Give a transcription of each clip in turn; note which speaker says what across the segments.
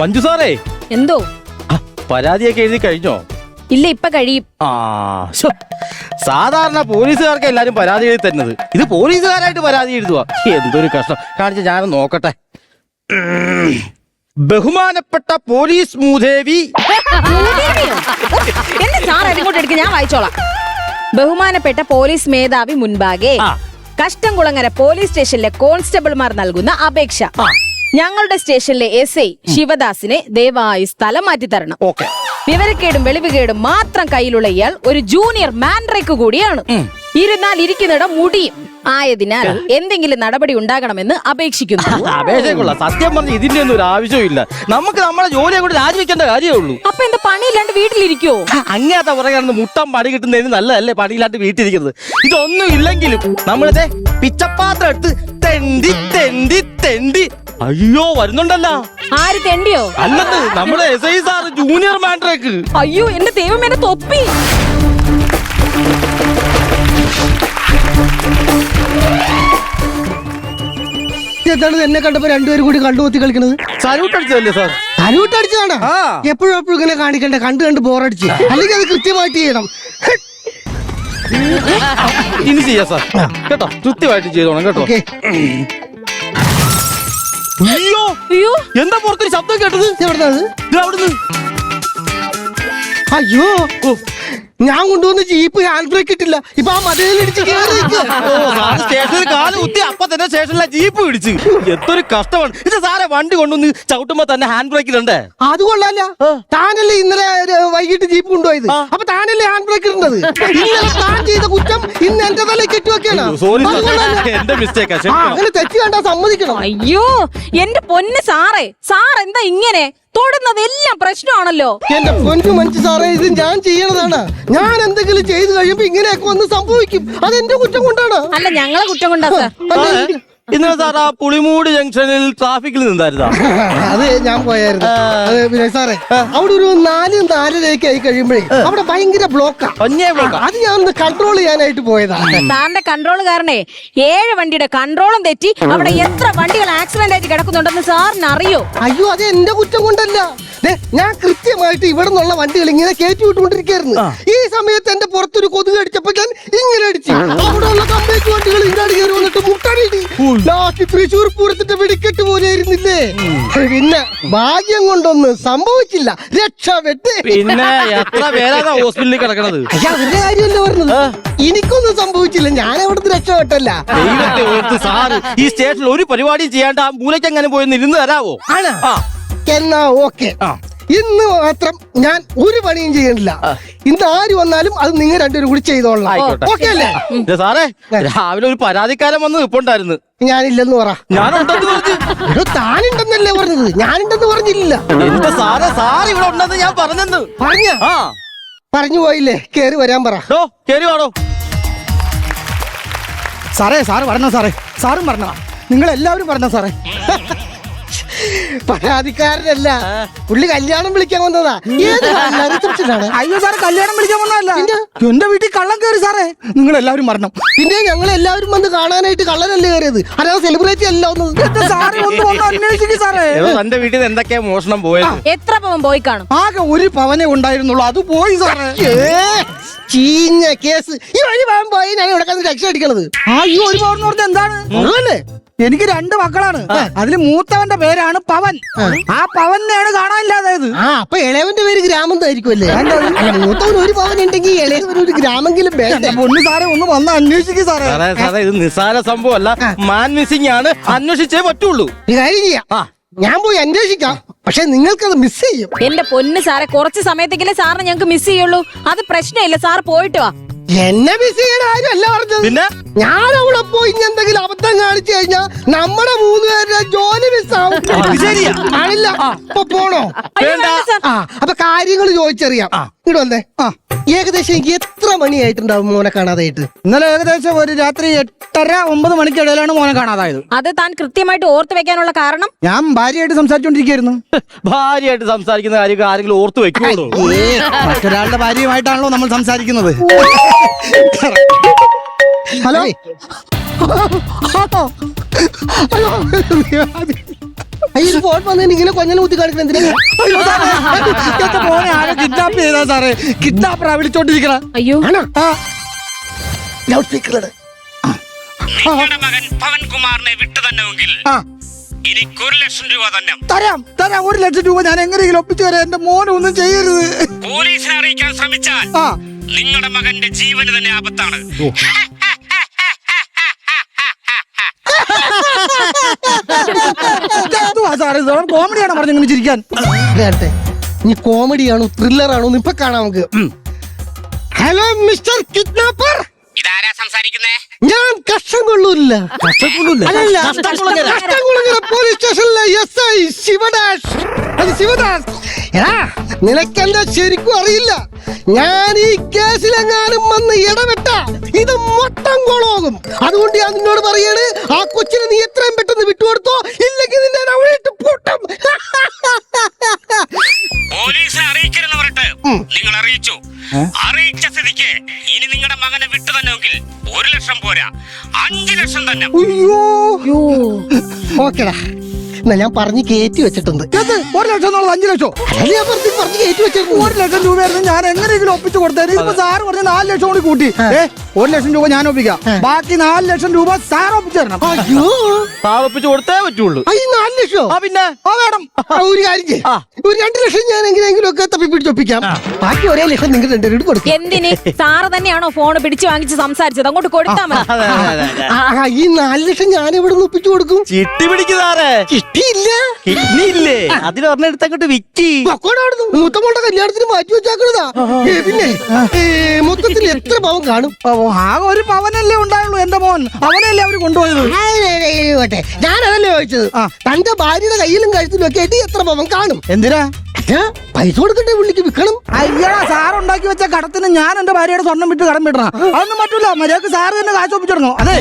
Speaker 1: മഞ്ജു സാറേ,
Speaker 2: എന്തോ
Speaker 1: പരാതിയൊക്കെ എഴുതി കഴിഞ്ഞോ?
Speaker 2: ഇല്ല, ഇപ്പൊ കഴിയും.
Speaker 1: സാധാരണ പോലീസുകാർക്ക് എല്ലാരും പരാതി എഴുതി തരുന്നത്, ഇത് പോലീസുകാരായിട്ട് പരാതി എഴുതുക. എന്തൊരു കഷ്ടം. കാണിച്ച ഞാൻ നോക്കട്ടെ. ബഹുമാനപ്പെട്ട പോലീസ് മൂദേവി.
Speaker 2: എന്റെ സാർ അതിങ്ങോട്ട് എടുക്കുക, ഞാൻ വായിച്ചോളാം. ബഹുമാനപ്പെട്ട പോലീസ് മേധാവി മുൻപാകെ കഷ്ടംകുളങ്ങര പോലീസ് സ്റ്റേഷനിലെ കോൺസ്റ്റബിൾമാർ നൽകുന്ന അപേക്ഷ. ഞങ്ങളുടെ സ്റ്റേഷനിലെ SI ശിവദാസിനെ ദയവായി സ്ഥലം മാറ്റി തരണം. വിവരക്കേടും വെളിവുകേടും മാത്രം കയ്യിലുള്ള ഇയാൾ ഒരു ജൂനിയർ മാൻഡ്രേക്ക് കൂടിയാണ്. ഇരുന്നാൽ ഇരിക്കുന്നിടം മുടിയും. ആയതിനാൽ എന്തെങ്കിലും നടപടി ഉണ്ടാകണമെന്ന് അപേക്ഷിക്കുന്നു.
Speaker 1: അപേക്ഷയുള്ള സത്യം പറഞ്ഞ് ഇതിന്റെ ഒന്നും ഒരു ആവശ്യമില്ല. നമുക്ക് നമ്മുടെ ജോലിയെ കൂടി രാജിവെക്കേണ്ട കാര്യമേ ഉള്ളൂ.
Speaker 2: അപ്പൊ എന്താ പണിയില്ലാണ്ട് വീട്ടിലിരിക്കോ?
Speaker 1: അങ്ങനത്തെ പുറകെ മുട്ടം പണി കിട്ടുന്നതിന് നല്ലതല്ലേ പണിയില്ലാണ്ട് വീട്ടിലിരിക്കുന്നത്. ഇതൊന്നും ഇല്ലെങ്കിലും നമ്മളിതേ പിച്ചപ്പാത്രം എടുത്ത് തെണ്ടി തെണ്ടി തെണ്ടി. അയ്യോ, വരുന്നുണ്ടല്ലോ.
Speaker 2: ആര് തെണ്ടിയോ?
Speaker 1: അല്ലെന്ന് നമ്മുടെ SI സാറ് ജൂനിയർ മാൻഡ്രേക്ക്.
Speaker 2: അയ്യോ, എന്റെ ദൈവം, എന്നെ തൊപ്പി.
Speaker 3: എന്താണ് എന്നെ കണ്ടപ്പോ രണ്ടുപേരും കൂടി കണ്ടുപോത്തി കളിക്കണത്?
Speaker 1: സല്യൂട്ട് അടിച്ചതല്ലേ സാർ?
Speaker 3: സല്യൂട്ട് അടിച്ചതാണ്. എപ്പോഴും എപ്പോഴും ഇങ്ങനെ കാണിക്കണ്ട, കണ്ട് ബോറടിച്ച്. അല്ലെങ്കിൽ അത് കൃത്യമായിട്ട് ചെയ്യണം.
Speaker 1: ഇനി ചെയ്യാം സാർ കേട്ടോ, കൃത്യമായിട്ട് ചെയ്തോണം കേട്ടോ. അയ്യോ
Speaker 2: അയ്യോ,
Speaker 1: എന്താ പുറത്തൊരു ശബ്ദം കേട്ടത്? അവിടുന്ന്.
Speaker 3: അയ്യോ, ഞാൻ കൊണ്ടുവന്ന ജീപ്പ് ഹാൻഡ് ബ്രേക്ക് ഇട്ടില്ല. ഇപ്പൊ ആ മതിലിടിച്ച്
Speaker 1: സ്റ്റേഷനിൽ കാല് കുത്തി അപ്പൊ തന്നെ സ്റ്റേഷനിലെ ജീപ്പ് പിടിച്ച്. എന്തൊരു കഷ്ടമാണ് ഇത് സാറെ. വണ്ടി കൊണ്ടുവന്ന് ചവിട്ടുമ്പോ തന്നെ ഹാൻഡ് ബ്രേക്കിലുണ്ട്.
Speaker 3: അത് കൊള്ളാല്ല. താനല്ലേ ഇന്നലെ വൈകിട്ട് ജീപ്പ് കൊണ്ടുപോയത്? അപ്പൊ താനല്ലേ ഹാൻഡ് ബ്രേക്ക് ഇടുന്നത്? ഇന്നലെ താൻ ചെയ്ത കുറ്റം ഇന്ന് എന്റെ തലയിൽ കെട്ടിവെക്കാണ്.
Speaker 1: എന്റെ മിസ്റ്റേക്കാ.
Speaker 3: അങ്ങനെ തെറ്റ് കണ്ടാ സമ്മതിക്കണം.
Speaker 2: അയ്യോ, എന്റെ പൊന്ന് സാറേ, സാർ എന്താ ഇങ്ങനെ തൊടുന്നതെല്ലാം പ്രശ്നമാണല്ലോ.
Speaker 3: എന്റെ പൊന്നു മഞ്ജു സാറേ, ഇത് ഞാൻ ചെയ്യണതാണ്. ഞാൻ എന്തെങ്കിലും ചെയ്തു കഴിയുമ്പോ ഇങ്ങനെയൊക്കെ വന്ന് സംഭവിക്കും. അതെന്റെ കുറ്റം കൊണ്ടാണ്.
Speaker 2: അല്ല, ഞങ്ങളെ കുറ്റം കൊണ്ടാ സാർ.
Speaker 1: ഇന്നലെ സാർ ആ പുളിമൂട് ജംഗ്ഷനിൽ ട്രാഫിക്കിൽ നിന്നായിരുന്നോ?
Speaker 3: അത് ഞാൻ പോയായിരുന്നു. അത് പിന്നെ സാറേ, അവിടെ ഒരു 4-4:30 ആയി കഴിയുമ്പോഴേ അവിടെ ഭയങ്കര ബ്ലോക്കാ. അത് ഞാൻ ഒന്ന് കൺട്രോൾ ചെയ്യാനായിട്ട് പോയതാ.
Speaker 2: സാറിന്റെ കൺട്രോൾ കാരണേ 7 വണ്ടിയുടെ കൺട്രോളും തെറ്റി അവിടെ എത്ര വണ്ടികൾ ആക്സിഡന്റ് ആയിട്ട് കിടക്കുന്നുണ്ടെന്ന് സാറിന് അറിയോ?
Speaker 3: അയ്യോ, അത് എന്റെ കുറ്റം കൊണ്ടല്ല. ഞാൻ കൃത്യമായിട്ട് ഇവിടെ നിന്നുള്ള വണ്ടികൾ ഇങ്ങനെ കയറ്റി വിട്ടുകൊണ്ടിരിക്കുകയായിരുന്നു. ഈ സമയത്ത് എന്റെ പുറത്തൊരു കൊതുക് അടിച്ചപ്പോ ഞാൻ ഇങ്ങനെ അടിച്ചു. അവിടെ ഉള്ള കമ്പേക്ക് വണ്ടികൾ ഇങ്ങോട്ട് കയറി വന്നിട്ട് മുട്ടടിയിടി. ലാസ്റ്റ് തൃശ്ശൂർ പൂരത്തിന്റെ വെടിക്കെട്ട് പോലെ ആയിരുന്നില്ലേ. പിന്നെ ഭാഗ്യം കൊണ്ടൊന്നും സംഭവിച്ചില്ല, രക്ഷപ്പെട്ട്.
Speaker 1: പിന്നെ എത്ര പേരാണ് ഹോസ്പിറ്റലിൽ കിടക്കണത്?
Speaker 3: അയ്യാ, അവരുടെ കാര്യമല്ലേ പറഞ്ഞത്. എനിക്കൊന്നും സംഭവിച്ചില്ല, ഞാൻ അവിടുന്ന് രക്ഷപ്പെട്ടല്ല.
Speaker 1: ദൈവത്തെ ഓർത്ത് സാറ് ഈ സ്റ്റേഷനിൽ ഒരു പരിപാടിയും ചെയ്യാണ്ട് ആ മൂലയ്ക്ക് അങ്ങനെ പോയി ഇരുന്ന് തരാവോ?
Speaker 3: എന്നാ ഓക്കെ, ഇന്ന് മാത്രം ഞാൻ ഒരു പണിയും ചെയ്യണില്ല. ഇന്ന് ആര് വന്നാലും അത് നിങ്ങൾ രണ്ടുപേരും കൂടി ചെയ്തോളാം. ഓക്കെ അല്ലേ?
Speaker 1: സാറേ, രാവിലെ ഒരു പരാതിക്കാരൻ വന്ന് ഇപ്പോണ്ടായിരുന്നു.
Speaker 3: ഞാനില്ലെന്ന് പറ.
Speaker 1: ഞാനുണ്ടെന്ന് പറഞ്ഞു.
Speaker 3: താനുണ്ടെന്നല്ലേ പറഞ്ഞത്, ഞാനുണ്ടെന്ന് പറഞ്ഞില്ല.
Speaker 1: എന്റെ സാറേ, സാർ ഇവിടെ ഉണ്ടെന്ന് ഞാൻ പറഞ്ഞെന്ന്.
Speaker 3: പറഞ്ഞു പോയില്ലേ? കേറി വരാൻ പറ.
Speaker 1: കേറി വാടോ.
Speaker 3: സാറേ, സാറ് പറഞ്ഞോ സാറേ? സാറും പറഞ്ഞോ? നിങ്ങൾ എല്ലാവരും പറഞ്ഞോ സാറേ? പരാതിക്കാരനല്ല, പുള്ളി കല്യാണം വിളിക്കാൻ വന്നതാ.
Speaker 4: അയ്യോ സാറേ, കല്യാണം വിളിക്കാൻ വന്നതല്ല, എന്റെ വീട്ടിൽ കള്ളം കയറി സാറേ. നിങ്ങൾ എല്ലാവരും മരണം.
Speaker 3: പിന്നെ ഞങ്ങൾ എല്ലാവരും വന്ന് കാണാനായിട്ട് കള്ളനല്ലേ കയറിയത്, അല്ലാതെ സെലിബ്രേറ്റ് അല്ല വന്നത്.
Speaker 4: സാറേ, ഒന്ന് അന്വേഷിക്കും സാറേ.
Speaker 1: എന്റെ വീട്ടിൽ നിന്ന് എന്തൊക്കെയാ മോഷണം പോയത്?
Speaker 2: എത്ര പവൻ പോയി കാണും?
Speaker 4: ആകെ ഒരു പവനെ ഉണ്ടായിരുന്നുള്ളൂ, അത് പോയി സാറേ.
Speaker 3: ചീഞ്ഞ കേസ്. ഈ വഴി പവൻ പോയി ഞാൻ ഇവിടെ രക്ഷ അടിക്കണത്.
Speaker 4: ഈ ഒരു പവൻ എന്ന് പറഞ്ഞാൽ എന്താണ്? എനിക്ക് 2 മക്കളാണ്, അതിൽ മൂത്തവന്റെ പേരാണ് പവൻ. ആ പവനെയാണ് കാണാനില്ലാതായത്.
Speaker 3: അപ്പൊ ഇളയവന്റെ പേര് ഗ്രാമം ആയിരിക്കുമല്ലേ? മൂത്തവൻ ഒരു പവൻ ഉണ്ടെങ്കിൽ ഇളയവൻ ഒരു ഗ്രാമെങ്കിലും വേണ്ട.
Speaker 4: പൊന്നു സാറേ, ഒന്ന് വന്ന് അന്വേഷിക്കും സാറേ.
Speaker 1: സാറേ, ഇത് നിസ്സാര സംഭവം അല്ല, മാൻ മിസ്സിംഗ് ആണ്, അന്വേഷിച്ചേ പറ്റുള്ളൂ.
Speaker 3: കാര്യം ചെയ്യാം, ഞാൻ പോയി അന്വേഷിക്കാം. പക്ഷെ നിങ്ങൾക്കത് മിസ് ചെയ്യും.
Speaker 2: എന്റെ പൊന്ന് സാറെ, കുറച്ച് സമയത്തേക്കല്ലേ സാറിന് ഞങ്ങൾക്ക് മിസ് ചെയ്യുള്ളൂ. അത് പ്രശ്നമില്ല, സാർ പോയിട്ട് വാ.
Speaker 3: എന്നെ മിസ് ചെയ്യണ കാര്യമല്ല പറഞ്ഞത്.
Speaker 1: പിന്നെ
Speaker 3: ഞാൻ അവിടെ പോയി എന്തെങ്കിലും അബദ്ധം കാണിച്ചു കഴിഞ്ഞാൽ നമ്മുടെ 3 പേരുടെ ജോലി മിസ്സാവും. ആണില്ല, അപ്പൊ പോണോ? അപ്പൊ കാര്യങ്ങൾ ചോദിച്ചറിയാം. ഇങ്ങോട്ട് വന്നേ. ഏകദേശം എത്ര മണിയായിട്ടുണ്ടാവും മോനെ കാണാതായിട്ട്?
Speaker 4: ഇന്നലെ ഏകദേശം ഒരു രാത്രി 8:30-9 മണിക്കിടയിലാണ് മോനെ കാണാതായത്.
Speaker 2: അത് താൻ കൃത്യമായിട്ട് ഓർത്ത് വെക്കാനുള്ള കാരണം?
Speaker 4: ഞാൻ ഭാര്യയായിട്ട് സംസാരിച്ചോണ്ടിരിക്കുന്നു.
Speaker 1: ഭാര്യയായിട്ട് സംസാരിക്കുന്ന കാര്യം ആരെങ്കിലും ഓർത്ത് വെക്കുള്ളൂ?
Speaker 4: മറ്റൊരാളുടെ ഭാര്യയുമായിട്ടാണല്ലോ നമ്മൾ സംസാരിക്കുന്നത്. ഹലോ,
Speaker 3: അയ്യോ ഫോൺ വന്നതിന് ഇങ്ങനെ കൊഞ്ഞനെ കുത്തി കാണിക്കണം എന്തിനാ?
Speaker 4: അയ്യോ സാറേ, എന്റെ മോനെ ആരോ കിഡ്നാപ്പ് ചെയ്താ സാറേ. കിഡ്നാപ്പറാ വിളിച്ചോണ്ടിരിക്കണ.
Speaker 2: അയ്യോ
Speaker 3: ആണോ? ലൗഡ് സ്പീക്കറിലാണ്.
Speaker 5: നിങ്ങളുടെ മകൻ പവൻകുമാറിനെ വിട്ടു തന്നെങ്കിൽ
Speaker 4: ആ
Speaker 5: എനിക്ക് 1 ലക്ഷം രൂപ തന്നെ.
Speaker 4: തരാം 1 ലക്ഷം രൂപ ഞാൻ എങ്ങനെയെങ്കിലും ഒപ്പിച്ചു തരാം. എന്റെ മോനെ ഒന്നും ചെയ്യരുത്.
Speaker 5: പോലീസിനെ അറിയിക്കാൻ ശ്രമിച്ചാൽ
Speaker 4: ആ
Speaker 5: നിങ്ങളുടെ മകന്റെ ജീവന് തന്നെ ആപത്താണ്.
Speaker 4: എന്തുവാ സാറേ കോമഡിയാണോ പറഞ്ഞു ഇങ്ങനെ ചിരിക്കാൻ?
Speaker 3: കേട്ടെ, നീ കോമഡിയാണോ ത്രില്ലറാണോ ഇപ്പൊ കാണാം നമുക്ക്. ഹലോ മിസ്റ്റർ കിഡ്നാപ്പർ,
Speaker 5: ഇതാരാ സംസാരിക്കുന്നേ?
Speaker 3: ഞാൻ കഷ്ടംകൊള്ളൂല്ല. അതല്ല,
Speaker 1: കഷ്ടംകുളങ്ങര.
Speaker 3: കഷ്ടംകുളങ്ങര പോലീസ് സ്റ്റേഷനിലെ SI ശിവദാസ്. അത് ശിവദാസ്. എടാ, നിനക്കെന്താ ശരിക്കും അറിയില്ല. ഞാൻ ഈ കേസിലെങ്ങാനും വന്ന് ഇടപെട്ട ഇത് മൊത്തം കൊളോകും. അതുകൊണ്ട് ഞാൻ നിന്നോട് പറയാണ്, ആ കൊച്ചിനെ നീ എത്രയും പെട്ടെന്ന് വിട്ടുകൊടുത്തോ, ഇല്ലെങ്കിൽ നിന്നെ ഞാൻ അവിടെയിട്ട് പൂട്ടും.
Speaker 5: പോലീസിനെ അറിയിക്കരുതെന്ന് പറഞ്ഞിട്ട് നിങ്ങൾ അറിയിച്ചു. അറിയിച്ച സ്ഥിതിക്ക് ഇനി നിങ്ങളുടെ മകനെ വിട്ടു തന്നെങ്കിൽ 1 ലക്ഷം പോരാ, 5 ലക്ഷം തന്നെ.
Speaker 3: അയ്യോ, ഓക്കെടാ, എന്നാ ഞാൻ പറഞ്ഞ് കയറ്റി വെച്ചിട്ടുണ്ട്.
Speaker 4: 1 ലക്ഷം എന്നുള്ളത് 5 ലക്ഷം.
Speaker 3: അതല്ലേ ഞാൻ പറഞ്ഞ് കയറ്റി വെച്ചിട്ടുണ്ട്.
Speaker 4: 1 ലക്ഷം രൂപയായിരുന്നു ഞാൻ എങ്ങനെയെങ്കിലും ഒപ്പിച്ചു കൊടുത്തത്. ഇപ്പൊ സാറ് പറഞ്ഞ 4 ലക്ഷം കൂടി കൂട്ടി. 1 ലക്ഷം രൂപ ഞാൻ ഒപ്പിക്കാം. ബാക്കി 4 ലക്ഷം രൂപ സാർ ഒപ്പിച്ചു തരണം.
Speaker 3: അയ്യോ,
Speaker 1: പാവപ്പിച്ച് കൊടുത്തേ പറ്റുള്ളൂ.
Speaker 3: അയ്യ 4 ലക്ഷോ?
Speaker 1: ആ പിന്നെ
Speaker 3: വേണം. ഒരു കാര്യം ചെയ്യ്. ഒരു 2 ലക്ഷം ഞാൻ എങ്ങനെയെങ്കിലും ഒക്കെ തപ്പി പിടിച്ചൊപ്പിക്കാം. ബാക്കി 1 ലക്ഷം നിങ്ങൾ 2 പേരും കൊടുക്കും.
Speaker 2: എന്തിന്? സാറ് തന്നെയാണോ ഫോൺ പിടിച്ചു വാങ്ങിച്ച് സംസാരിച്ചത്? അങ്ങോട്ട് കൊടുത്താ മതി.
Speaker 3: ഈ 4 ലക്ഷം ഞാൻ എവിടെ നിന്ന് ഒപ്പിച്ചു കൊടുക്കും?
Speaker 1: ചിട്ടി പിടിക്കുതാറേ.
Speaker 3: കിട്ടിയില്ല.
Speaker 1: കിഡ്നി ഇല്ലേ? അതിൽ ഒരെണ്ണെടുത്തങ്ങോട്ട് വിക്കി.
Speaker 3: മൂത്തമ്മളുടെ കല്യാണത്തിന് മാറ്റി വെച്ചാക്കണതാ. പിന്നെ മൊത്തത്തിൽ എത്ര പവൻ കാണും?
Speaker 4: ആകെ 1 പവനല്ലേ ഉണ്ടായുള്ളൂ എന്റെ മോൻ. അവനല്ലേ അവര് കൊണ്ടുപോയത്.
Speaker 3: ഞാനതല്ലേ ചോദിച്ചത്. തന്റെ ഭാര്യയുടെ കയ്യിലും കഴുത്തിലും ഒക്കെ ആയിട്ട് എത്ര പവൻ കാണും?
Speaker 4: എന്തിനാ?
Speaker 3: പൈസ കൊടുക്കണ്ടേ പുള്ളിക്ക് വിൽക്കണം?
Speaker 4: അയ്യടാ, സാർ ഉണ്ടാക്കി വെച്ച കടത്തിന് ഞാൻ എന്റെ ഭാര്യയുടെ സ്വർണം വിട്ട് കടം വിടണം. അതൊന്നും പറ്റൂല. മര്യാദക്ക് സാറ് തന്നെ കാശ് ഒപ്പിച്ചിടണോ? അതെ,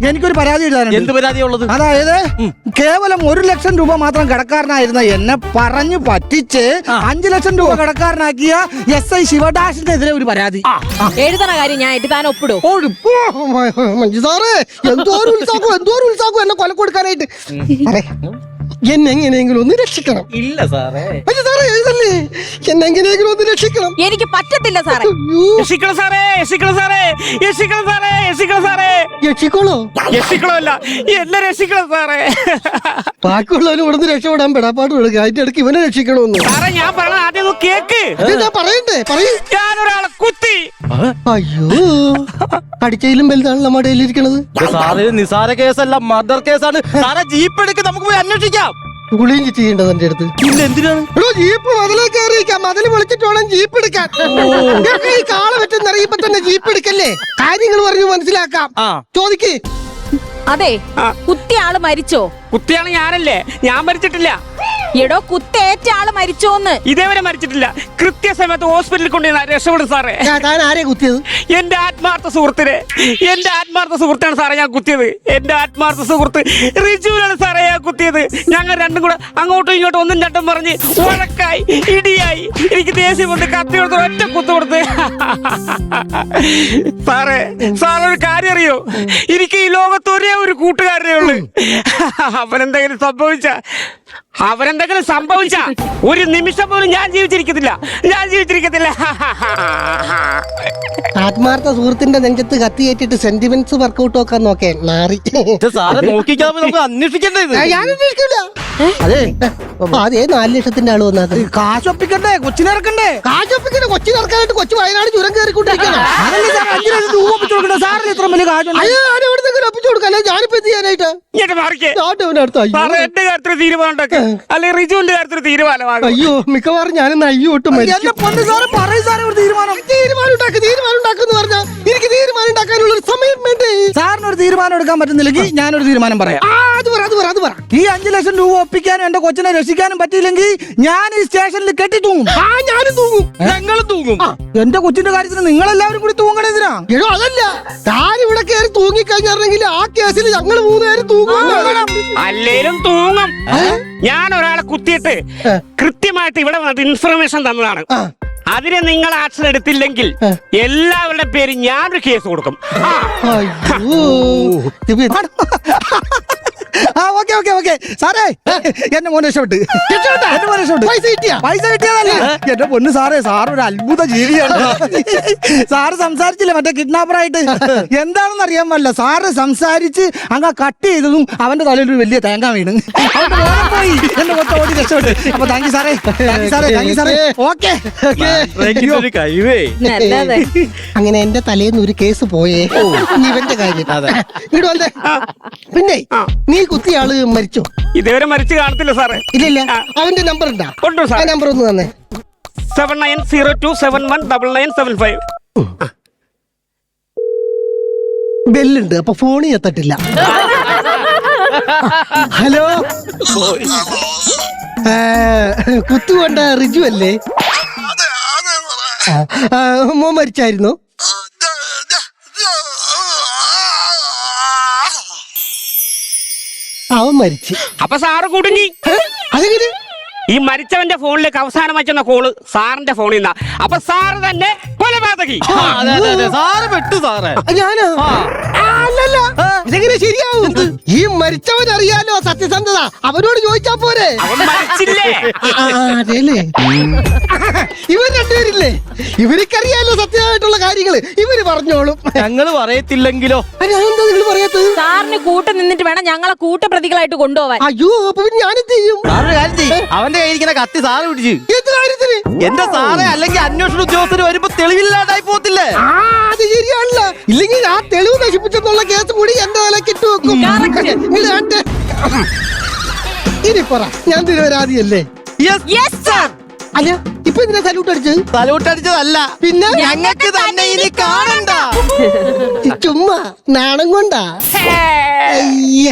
Speaker 4: എനിക്കൊരു പരാതി എഴുതാനുണ്ട്.
Speaker 1: എന്ത് പരാതിയുള്ളത്?
Speaker 4: അതായത് കേവലം 1 ലക്ഷം രൂപ മാത്രം കടക്കാരനായിരുന്ന എന്നെ പറഞ്ഞു പറ്റിച്ച് 5 ലക്ഷം രൂപ കടക്കാരനാക്കിയ SI ശിവദാസിനെതിരെ ഒരു പരാതി.
Speaker 2: എഴുതണ കാര്യം ഞാൻ എഴുതി താൻ ഒപ്പിടൂ.
Speaker 3: മഞ്ജു സാറേ, എന്തോ ഒരു ഉത്സാഹം എന്നെ കൊല കൊടുക്കാനായിട്ട്. എന്നെ എങ്ങനെയെങ്കിലും ഒന്ന് രക്ഷിക്കണം.
Speaker 1: ഇല്ല സാറേ.
Speaker 3: മഞ്ജു സാറേ എഴുതല്ലേ, എന്നെ എങ്ങനെയെങ്കിലും ഒന്ന് രക്ഷിക്കണം.
Speaker 2: എനിക്ക് പറ്റത്തില്ല സാറേ.
Speaker 5: രക്ഷിക്കണം സാറേ, രക്ഷിക്കണം സാറേ, രക്ഷിക്കണം സാറേ, രക്ഷിക്കണം സാറേ.
Speaker 3: രക്ഷിക്കോളോ?
Speaker 5: രക്ഷിക്കണമല്ല, എന്നെ രക്ഷിക്കണം സാറേ.
Speaker 3: ബാക്കിയുള്ളവരും ഇവിടുന്ന് രക്ഷപ്പെടാൻ പെടാപ്പാട് കൊടുക്കുക. അതിന്റെ ഇടയ്ക്ക് ഇവനെ രക്ഷിക്കണമെന്ന്.
Speaker 5: സാറേ, ഞാൻ പറഞ്ഞ ആദ്യം ഒന്ന് കേക്ക്.
Speaker 3: ഞാൻ പറയണ്ടേ? പറയൂ.
Speaker 5: ഞാനൊരാളെ കുത്തി.
Speaker 3: അയ്യോ, അടിച്ചതിലും വലുതാണ് നമ്മുടെ കയ്യിലിരിക്കണത്.
Speaker 1: സാറേ, നിസാര കേസല്ല, മർഡർ കേസാണ്. സാറേ, ജീപ്പ് എടുക്ക്, നമുക്ക് പോയി അന്വേഷിക്കാം.
Speaker 3: ഗുളിയും ചെയ്യേണ്ടത് എന്റെ അടുത്ത്.
Speaker 1: പിന്നെ എന്തിനാണ്?
Speaker 3: ജീപ്പ് മതിലേ കയറിയിരിക്കാം. മതിൽ വിളിച്ചിട്ട് വേണം ജീപ്പ് എടുക്കാൻ. ഈ കാള പറ്റുന്നറിയുമ്പോ തന്നെ ജീപ്പ് എടുക്കല്ലേ? കാര്യങ്ങൾ പറഞ്ഞു മനസ്സിലാക്കാം. ചോദിക്ക്.
Speaker 2: അതെ, കുത്തിയ ആള് മരിച്ചോ?
Speaker 5: കുത്തിയാണ് ഞാനല്ലേ, ഞാൻ മരിച്ചിട്ടില്ല.
Speaker 2: എടോ, കുത്തേറ്റ ആള് മരിച്ചോന്ന്?
Speaker 5: ഇതേവരെ മരിച്ചിട്ടില്ല. കൃത്യസമയത്ത് ഹോസ്പിറ്റലിൽ കൊണ്ടുവന്ന രക്ഷപ്പെടും സാറേ.
Speaker 3: താൻ ആരെ കുത്തിയത്?
Speaker 5: എന്റെ ആത്മാർത്ഥ സുഹൃത്താണ് സാറേ ഞാൻ കുത്തിയത്. എന്റെ ആത്മാർത്ഥ സുഹൃത്ത് റിജുവിനാണ് സാറേ ഞാൻ കുത്തിയത്. ഞങ്ങൾ രണ്ടും കൂടെ അങ്ങോട്ടും ഇങ്ങോട്ടും ഒന്നും രണ്ടും പറഞ്ഞ് വഴക്കായി, ഇടിയായി. എനിക്ക് ദേഷ്യം കൊണ്ട് കത്തി കൊടുത്ത് ഒറ്റ കുത്തു കൊടുത്ത്. സാറൊരു കാര്യം അറിയോ? എനിക്ക് ഈ ലോകത്ത് ഒരേ ഒരു കൂട്ടുകാരനേ ഉള്ളു. അവനെന്തെങ്കിലും സംഭവിച്ച ഒരു നിമിഷം പോലും ഞാൻ ജീവിച്ചിരിക്കത്തില്ല.
Speaker 3: ആത്മാർത്ഥ സുഹൃത്തിന്റെ നെഞ്ചത്ത് കത്തിയേറ്റിട്ട് സെന്റിമെന്റ്സ് വർക്കൗട്ട് നോക്കാൻ നോക്കേ നാറി.
Speaker 1: സാറെ നോക്കിക്കാതെ നമുക്ക് അന്വേഷിക്കണ്ടേ ഇത്?
Speaker 3: ഞാൻ അന്വേഷിക്കൂല. അതെ, 4 ലക്ഷത്തിന്റെ ആള് വന്നത്.
Speaker 4: കാശ് ഒപ്പിക്കണ്ടേ? കൊച്ചിനെ ഇറക്കണ്ടേ?
Speaker 3: കാശൊപ്പിക്കുന്ന കൊച്ചിനിറക്കാനായിട്ട് കൊച്ചു വയനാട് ചുരം കയറിക്കൊണ്ടിരിക്കണം.
Speaker 4: 5 ലക്ഷം രൂപ ഒപ്പിച്ചു കൊടുക്കണ്ട. സാറിന് ഇത്ര വലിയ കാശുണ്ട്?
Speaker 3: അയ്യോ, ഞാൻ എവിടെന്നെങ്കിലും ഒപ്പിച്ചു കൊടുക്കാം. അല്ലെ ഞാനിപ്പോ എന്ത് ചെയ്യാനായിട്ട്?
Speaker 5: എന്റെ കാര്യത്തിൽ തീരുമാനം ഉണ്ടാക്കുക, അല്ലെങ്കിൽ റിജുവിന്റെ കാര്യത്തിൽ തീരുമാനമാകും.
Speaker 3: അയ്യോ, മിക്കവാറും ഞാനിന്ന് അയ്യോ ഒട്ടും
Speaker 4: എന്നെ പൊന്ന് സാറ് പറയും സാറേ ഒരു തീരുമാനം.
Speaker 3: തീരുമാനം ഉണ്ടാക്കുന്നു പറഞ്ഞാൽ എനിക്ക് തീരുമാനം ഉണ്ടാക്കാനുള്ള ഒരു സമയം വേണ്ടേ?
Speaker 4: സാറിന് ഒരു തീരുമാനം എടുക്കാൻ പറ്റുന്നില്ലെങ്കിൽ ഞാനൊരു തീരുമാനം പറയാം.
Speaker 3: അത് പറ.
Speaker 4: ഈ 5 ലക്ഷം രൂപ ഒപ്പിക്കാനും എന്റെ കൊച്ചിനെ രക്ഷിക്കാനും പറ്റിയില്ലെങ്കിൽ ഞാൻ ഈ സ്റ്റേഷനിൽ കെട്ടി തൂങ്ങും.
Speaker 3: ഞാനും തൂങ്ങും.
Speaker 1: ഞങ്ങളും തൂങ്ങും.
Speaker 4: എന്റെ കൊച്ചിന്റെ കാര്യത്തിന് നിങ്ങൾ എല്ലാവരും കൂടി തൂങ്ങണതിനാ?
Speaker 3: എടോ, അതല്ല, ഞാനിവിടെ കയറി തൂങ്ങിക്കഴിഞ്ഞാണെങ്കിൽ ആ കേസിൽ ഞങ്ങൾ 3 പേരും തൂങ്ങും.
Speaker 5: അല്ലേലും തൂങ്ങും. ഞാൻ ഒരാളെ കുത്തിയിട്ട് കൃത്യമായിട്ട് ഇവിടെ വന്നിട്ട് ഇൻഫർമേഷൻ തന്നതാണ്. അതിനെ നിങ്ങൾ ആക്ഷൻ എടുത്തില്ലെങ്കിൽ എല്ലാവരുടെ പേര് ഞാനൊരു കേസ് കൊടുക്കും.
Speaker 4: ഓക്കെ ഓക്കെ ഓക്കെ സാറേ എന്റെ മോനെ രക്ഷപ്പെട്ട് എന്റെ മോനെ രക്ഷപ്പെട്ട്
Speaker 3: പൈസ കിട്ടിയാ?
Speaker 4: പൈസ കിട്ടിയതല്ലേ എന്റെ പൊന്ന് സാറേ സാർ ഒരു അത്ഭുത ജീവിയാണ് സാറ് സംസാരിച്ചില്ലേ മറ്റേ കിഡ്നാപ്പറായിട്ട് എന്താണെന്ന് അറിയാൻ പാടില്ല സാറ് സംസാരിച്ച് അങ്ങ് കട്ട് ചെയ്തതും അവന്റെ തലയിൽ ഒരു വലിയ തേങ്ങ വീണ് അവന്റെ മോനെ പോയി എന്റെ മൊത്തം ഓടി രക്ഷപ്പെട്ട് അപ്പൊ താങ്ക് യു സാറേ താങ്ക് യു സാറേ ഓക്കെ
Speaker 1: ഒരു കഴിവേ
Speaker 2: നല്ലത്.
Speaker 3: അങ്ങനെ എന്റെ തലേന്ന് ഒരു കേസ് പോയേ ഇനി ഇവന്റെ കാര്യം ഇങ്ങോട്ട് വന്നേ. പിന്നെ നീ കുത്തിയ ആള് മരിച്ചോ?
Speaker 5: ഇതുവരെ മരിച്ചു കാണത്തില്ല സാറേ.
Speaker 3: ഇല്ലില്ല. അവന്റെ നമ്പർ ഉണ്ടാ?
Speaker 5: ഉണ്ട്
Speaker 3: ആ
Speaker 5: സാർ.
Speaker 3: നമ്പർ ഒന്ന് തന്നെ.
Speaker 5: 7902719975.
Speaker 3: ബെല്ലുണ്ട് അപ്പൊ ഫോണിൽ എത്തട്ടില്ല. ഹലോ, കുത്തുകൊണ്ട റിജു അല്ലേ? മോൻ മരിച്ചായിരുന്നു? അവൻ മരിച്ചു.
Speaker 5: അപ്പൊ സാറ് കുടുങ്ങി.
Speaker 3: അതെങ്ങനെ?
Speaker 5: ഈ മരിച്ചവന്റെ ഫോണിലേക്ക് അവസാനം വെച്ചെന്ന കോള് സാറിന്റെ ഫോണിൽ നിന്നാ. അപ്പൊ സാറ് തന്നെ കൊലപാതകി.
Speaker 1: സാറ് പെട്ടു സാറേ.
Speaker 3: ഞാനോ? അല്ലല്ല, ഇതെങ്ങനെ ശരിയാവും? ഈ മരിച്ചവൻ അറിയാലോ സത്യസന്ധത, അവരോട് ചോദിച്ചാ പോരെ?
Speaker 5: അവൻ മരിച്ചില്ലേ?
Speaker 3: അതെല്ലേ? ഇവർ രണ്ടുപേരില്ലേ, ഇവർക്കറിയാലോ സത്യമായിട്ടുള്ള കാര്യങ്ങള്, ഇവര് പറഞ്ഞോളും.
Speaker 1: ഞങ്ങള് പറയത്തില്ലെങ്കിലോ?
Speaker 3: ഞാനെന്താ നിങ്ങൾ പറയാത്തത്?
Speaker 2: സാറിന് കൂട്ട് നിന്നിട്ട് വേണം ഞങ്ങളെ കൂട്ടപ്രതികളായിട്ട് കൊണ്ടുപോവാൻ.
Speaker 3: അയ്യോ, അപ്പൊ പിന്നെ ഞാനെന്ത് ചെയ്യും?
Speaker 1: സാറൊരു കാര്യം ചെയ്യ്. അവന്റെ കയ്യിരിക്കുന്ന കത്തി സാറ് പിടിച്ച്.
Speaker 3: എന്ത് കാര്യത്തിന്?
Speaker 1: എന്റെ സാറേ, അല്ലെങ്കിൽ അന്വേഷണ ഉദ്യോഗസ്ഥർ വരുമ്പോ തെളിവില്ലാണ്ടായി പോത്തില്ലേ?
Speaker 3: അത് ശരിയാണല്ല. ഇല്ലെങ്കിൽ ആ തെളിവ് നശിപ്പിച്ചെന്നുള്ള കേസ് കൂടി എന്റെ തലക്ക് ഇട്ട് വെക്കും. നിങ്ങൾ കണ്ടേ? ഇനി പറ, ഞാൻ നിരപരാധിയല്ലേ?
Speaker 2: Yes sir.
Speaker 3: അല്ല, ഇപ്പൊ ഇതിനെ സല്യൂട്ട് അടിച്ചത്?
Speaker 1: സല്യൂട്ട് അടിച്ചതല്ല,
Speaker 3: പിന്നെ
Speaker 1: ഞങ്ങൾക്ക് തന്നെ ഇനി കാണണ്ട.
Speaker 3: ചുമ്മാ നാണം കൊണ്ടാ. അയ്യ